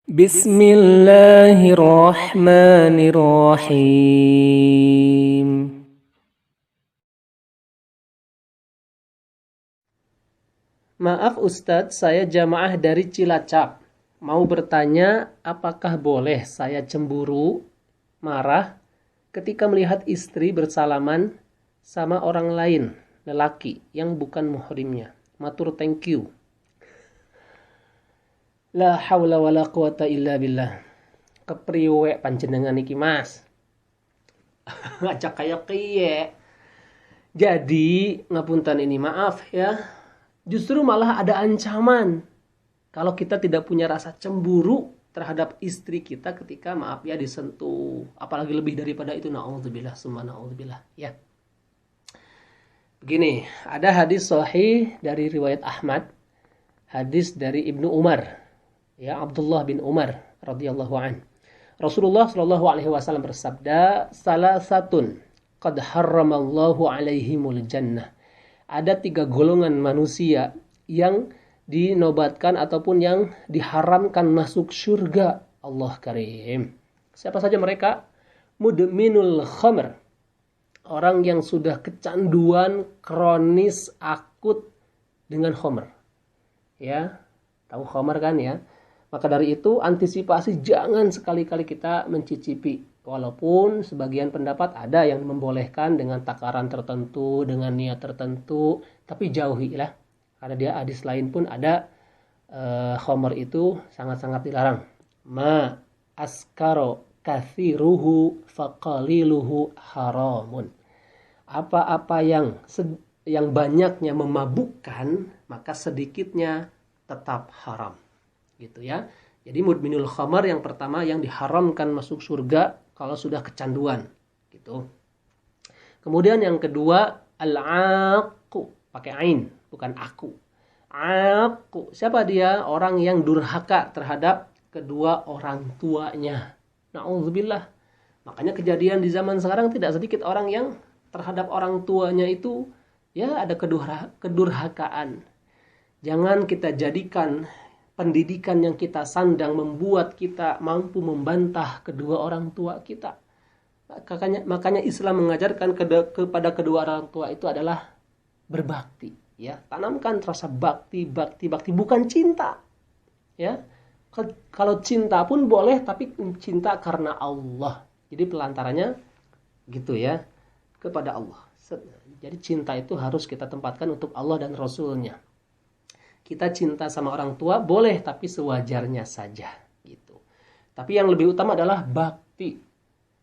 Bismillahirrahmanirrahim. Maaf Ustadz, saya jamaah dari Cilacap. Mau bertanya, apakah boleh saya cemburu, marah, ketika melihat istri bersalaman sama orang lain, lelaki, yang bukan muhrimnya? Matur thank you. La hawla wa la quwata illa billah. Kepriwe panjenengan iki mas? Ngajak kayak kiye. Jadi, ngapunten ini maaf ya. Justru malah ada ancaman kalau kita tidak punya rasa cemburu terhadap istri kita ketika maaf ya disentuh. Apalagi lebih daripada itu, na'udzubillah summa na'udzubillah ya. Begini, ada hadis sahih dari riwayat Ahmad, hadis dari Ibnu Umar, ya Abdullah bin Umar radhiyallahu an. Rasulullah shallallahu alaihi wasallam bersabda, salasatun qad harramallahu alaihimul jannah. Ada 3 golongan manusia yang dinobatkan ataupun yang diharamkan masuk surga. Allah karim. Siapa saja mereka? Mudminul khamr. Orang yang sudah kecanduan kronis akut dengan khamr. Ya, tahu khamr kan ya? Maka dari itu antisipasi jangan sekali-kali kita mencicipi. Walaupun sebagian pendapat ada yang membolehkan dengan takaran tertentu, dengan niat tertentu, tapi jauhilah. Karena dia hadis lain pun ada khamr itu sangat-sangat dilarang. Ma askaro kathiruhu faqaliluhu haramun. Apa-apa yang banyaknya memabukkan, maka sedikitnya tetap haram. Gitu ya. Jadi mudminul khamar yang pertama yang diharamkan masuk surga kalau sudah kecanduan gitu. Kemudian yang kedua al-aqu, pakai ain bukan aku. Aqu, siapa dia? Orang yang durhaka terhadap kedua orang tuanya. Na'udzubillah. Makanya kejadian di zaman sekarang tidak sedikit orang yang terhadap orang tuanya itu ya ada kedurhakaan. Jangan kita jadikan pendidikan yang kita sandang membuat kita mampu membantah kedua orang tua kita. Makanya Islam mengajarkan kepada kedua orang tua itu adalah berbakti. Ya, tanamkan rasa bakti bukan cinta. Ya, kalau cinta pun boleh, tapi cinta karena Allah. Jadi pelantarannya gitu ya, kepada Allah. Jadi cinta itu harus kita tempatkan untuk Allah dan Rasulnya. Kita cinta sama orang tua boleh, tapi sewajarnya saja gitu. Tapi yang lebih utama adalah bakti.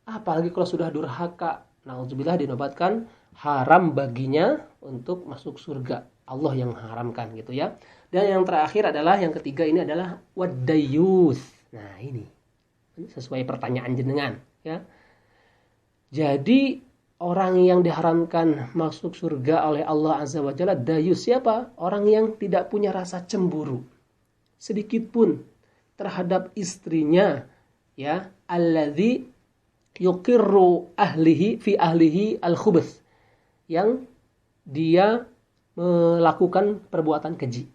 Apalagi kalau sudah durhaka, na'udzubillah, dinobatkan haram baginya untuk masuk surga. Allah yang haramkan gitu ya. Dan yang terakhir adalah yang ketiga ini adalah wadayus. Nah, ini sesuai pertanyaan jenengan ya. Jadi orang yang diharamkan masuk surga oleh Allah Azza wa Jalla, dayus siapa? Orang yang tidak punya rasa cemburu sedikit pun terhadap istrinya, ya, alladzi yuqirru ahlihi fi ahlihi al-khubuth, yang dia melakukan perbuatan keji.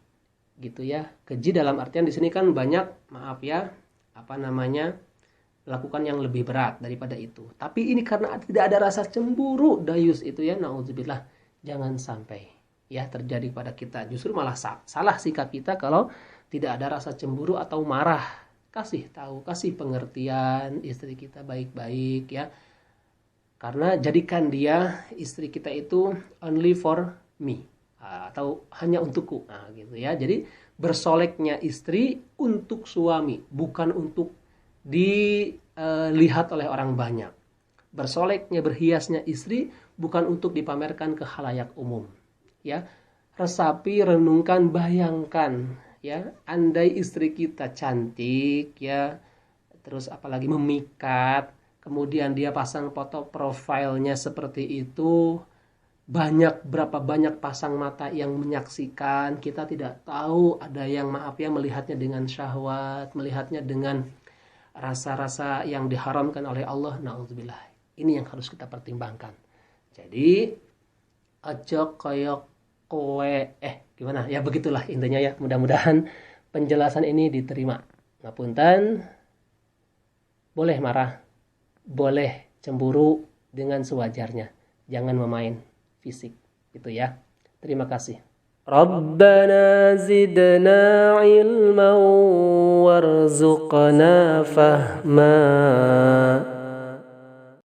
Gitu ya. Keji dalam artian di sini kan banyak, maaf ya, melakukan yang lebih berat daripada itu. Tapi ini karena tidak ada rasa cemburu, dayus itu ya, na'udzubillah, jangan sampai ya terjadi pada kita. Justru malah salah sikap kita kalau tidak ada rasa cemburu atau marah. Kasih tahu, kasih pengertian istri kita baik-baik ya. Karena jadikan dia, istri kita itu only for me, atau hanya untukku. Nah, gitu ya. Jadi bersoleknya istri untuk suami, bukan untuk dilihat oleh orang banyak. Bersoleknya, berhiasnya istri bukan untuk dipamerkan ke khalayak umum. Ya, resapi, renungkan, bayangkan. Ya, andai istri kita cantik, ya, terus apalagi memikat, kemudian dia pasang foto profilnya seperti itu, berapa banyak pasang mata yang menyaksikan, kita tidak tahu, ada yang maaf ya melihatnya dengan syahwat, melihatnya dengan rasa-rasa yang diharamkan oleh Allah, na'udzubillah. Ini yang harus kita pertimbangkan. Jadi aja kayak kowe gimana ya, begitulah intinya ya. Mudah-mudahan penjelasan ini diterima. Ngapunten, boleh marah, boleh cemburu dengan sewajarnya. Jangan memain fisik, gitu ya. Terima kasih. ربنا زدنا علما وارزقنا فهما